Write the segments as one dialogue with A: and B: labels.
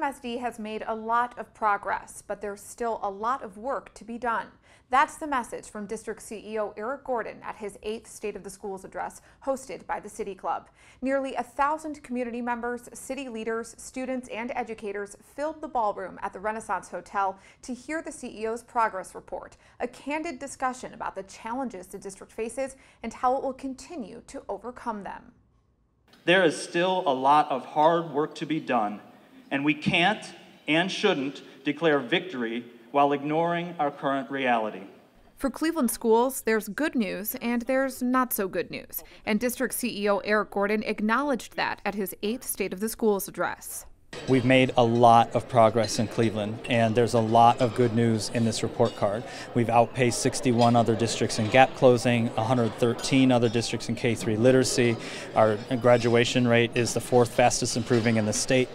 A: CMSD has made a lot of progress, but there's still a lot of work to be done. That's the message from District CEO Eric Gordon at his 8th State of the Schools address hosted by the City Club. Nearly 1,000 community members, city leaders, students, and educators filled the ballroom at the Renaissance Hotel to hear the CEO's progress report, a candid discussion about the challenges the district faces and how it will continue to overcome them.
B: There is still a lot of hard work to be done, and we can't and shouldn't declare victory while ignoring our current reality.
A: For Cleveland schools, there's good news and there's not so good news. And District CEO Eric Gordon acknowledged that at his 8th State of the Schools address.
C: We've made a lot of progress in Cleveland, and there's a lot of good news in this report card. We've outpaced 61 other districts in gap closing, 113 other districts in K-3 literacy. Our graduation rate is the 4th fastest improving in the state.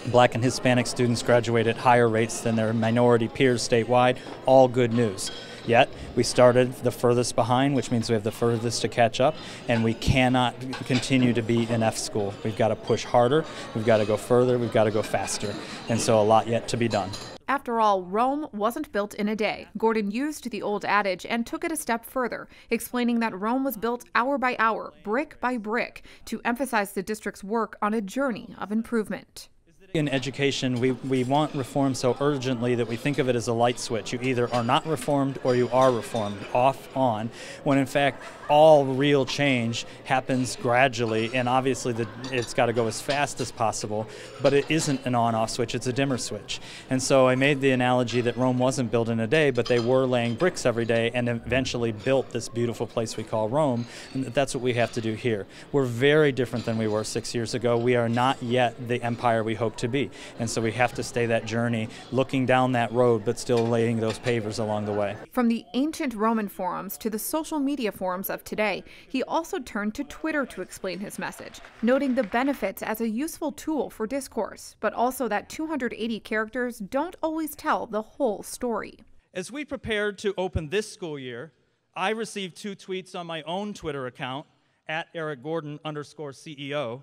C: Black and Hispanic students graduate at higher rates than their minority peers statewide. All good news. Yet, we started the furthest behind, which means we have the furthest to catch up, and we cannot continue to be an F school. We've got to push harder, we've got to go further, we've got to go faster, and so a lot yet to be done.
A: After all, Rome wasn't built in a day. Gordon used the old adage and took it a step further, explaining that Rome was built hour by hour, brick by brick, to emphasize the district's work on a journey of improvement.
C: In education, we want reform so urgently that we think of it as a light switch. You either are not reformed or you are reformed, off, on, when in fact all real change happens gradually, and obviously it's got to go as fast as possible, but it isn't an on-off switch, it's a dimmer switch. And so I made the analogy that Rome wasn't built in a day, but they were laying bricks every day and eventually built this beautiful place we call Rome, and that's what we have to do here. We're very different than we were 6 years ago. We are not yet the empire we hope to be. And so we have to stay that journey, looking down that road, but still laying those pavers along the way.
A: From the ancient Roman forums to the social media forums of today, he also turned to Twitter to explain his message, noting the benefits as a useful tool for discourse, but also that 280 characters don't always tell the whole story.
B: As we prepared to open this school year, I received 2 tweets on my own Twitter account, at @EricGordon_CEO,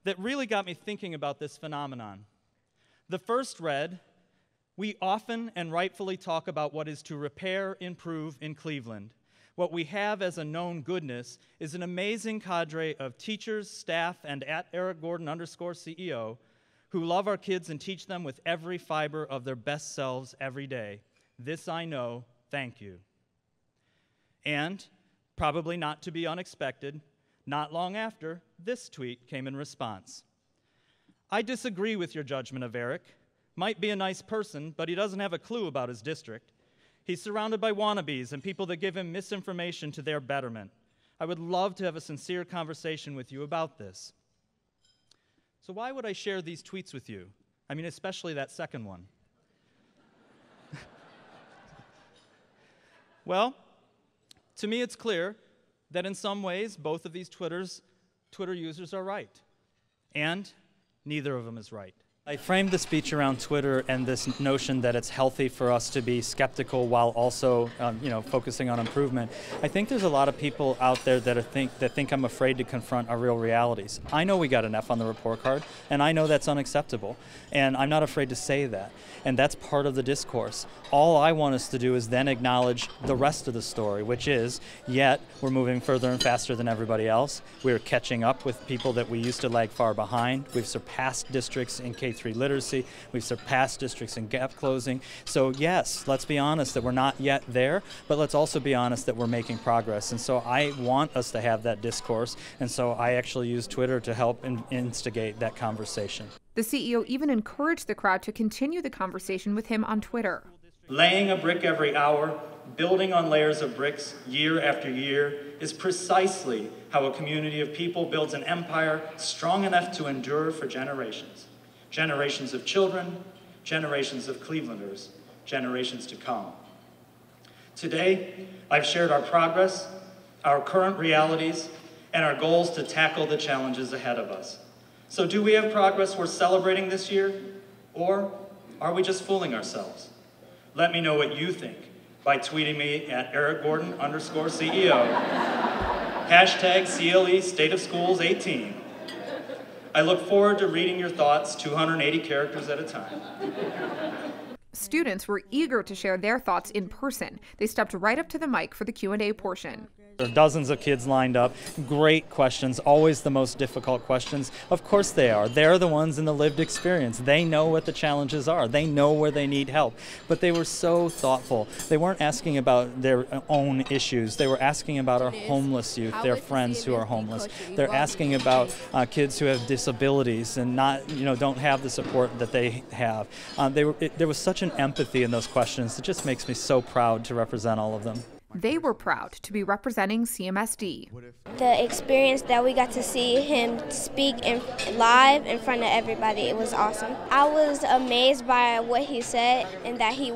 B: that really got me thinking about this phenomenon. The first read, "We often and rightfully talk about what is to repair, improve in Cleveland. What we have as a known goodness is an amazing cadre of teachers, staff, and @EricGordon_CEO who love our kids and teach them with every fiber of their best selves every day. This I know, thank you." And, probably not to be unexpected, not long after, this tweet came in response. "I disagree with your judgment of Eric. Might be a nice person, but he doesn't have a clue about his district. He's surrounded by wannabes and people that give him misinformation to their betterment. I would love to have a sincere conversation with you about this." So why would I share these tweets with you? I mean, especially that second one. Well, to me it's clear that in some ways both of these Twitter users are right. And neither of them is right. I framed the speech around Twitter and this notion that it's healthy for us to be skeptical while also, focusing on improvement. I think there's a lot of people out there that think I'm afraid to confront our real realities. I know we got an F on the report card, and I know that's unacceptable, and I'm not afraid to say that. And that's part of the discourse. All I want us to do is then acknowledge the rest of the story, which is, yet we're moving further and faster than everybody else. We're catching up with people that we used to lag far behind. We've surpassed districts in K-3 literacy. We've surpassed districts in gap closing. So yes, let's be honest that we're not yet there, but let's also be honest that we're making progress. And so I want us to have that discourse, and so I actually use Twitter to help instigate that conversation.
A: The CEO even encouraged the crowd to continue the conversation with him on Twitter.
B: "Laying a brick every hour, building on layers of bricks year after year is precisely how a community of people builds an empire strong enough to endure for generations. Generations of children, generations of Clevelanders, generations to come." Today, I've shared our progress, our current realities, and our goals to tackle the challenges ahead of us. So do we have progress worth celebrating this year? Or are we just fooling ourselves? Let me know what you think by tweeting me at @EricGordon_CEO, #CLE State of Schools 18. I look forward to reading your thoughts 280 characters at a time.
A: Students were eager to share their thoughts in person. They stepped right up to the mic for the Q&A portion.
C: There are dozens of kids lined up. Great questions, always the most difficult questions. Of course they are. They're the ones in the lived experience. They know what the challenges are. They know where they need help. But they were so thoughtful. They weren't asking about their own issues. They were asking about our homeless youth, their friends who are homeless. They're asking about kids who have disabilities and don't have the support that they have. There was such an empathy in those questions. It just makes me so proud to represent all of them.
A: They were proud to be representing CMSD.
D: The experience that we got to see him speak live in front of everybody, it was awesome. I was amazed by what he said and that he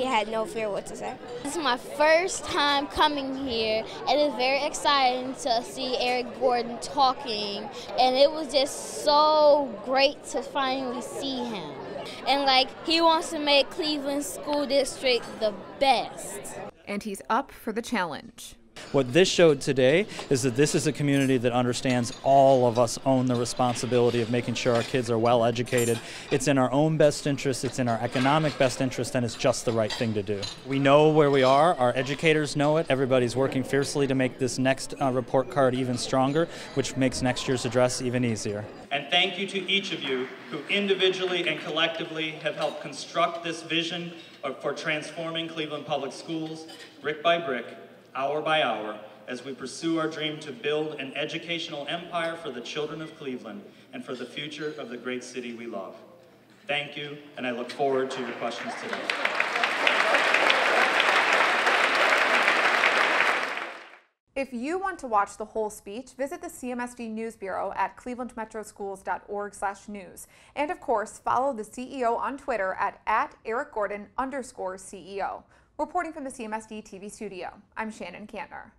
D: had no fear what to say.
E: This is my first time coming here, and it's very exciting to see Eric Gordon talking, and it was just so great to finally see him. And he wants to make Cleveland School District the best.
A: And he's up for the challenge.
C: What this showed today is that this is a community that understands all of us own the responsibility of making sure our kids are well educated. It's in our own best interest, it's in our economic best interest, and it's just the right thing to do. We know where we are, our educators know it, everybody's working fiercely to make this next report card even stronger, which makes next year's address even easier.
B: And thank you to each of you who individually and collectively have helped construct this vision for transforming Cleveland Public Schools, brick by brick, hour by hour, as we pursue our dream to build an educational empire for the children of Cleveland and for the future of the great city we love. Thank you, and I look forward to your questions today.
A: If you want to watch the whole speech, visit the CMSD News Bureau at clevelandmetroschools.org/news. And of course, follow the CEO on Twitter at @EricGordon_CEO. Reporting from the CMSD TV studio, I'm Shannon Kantner.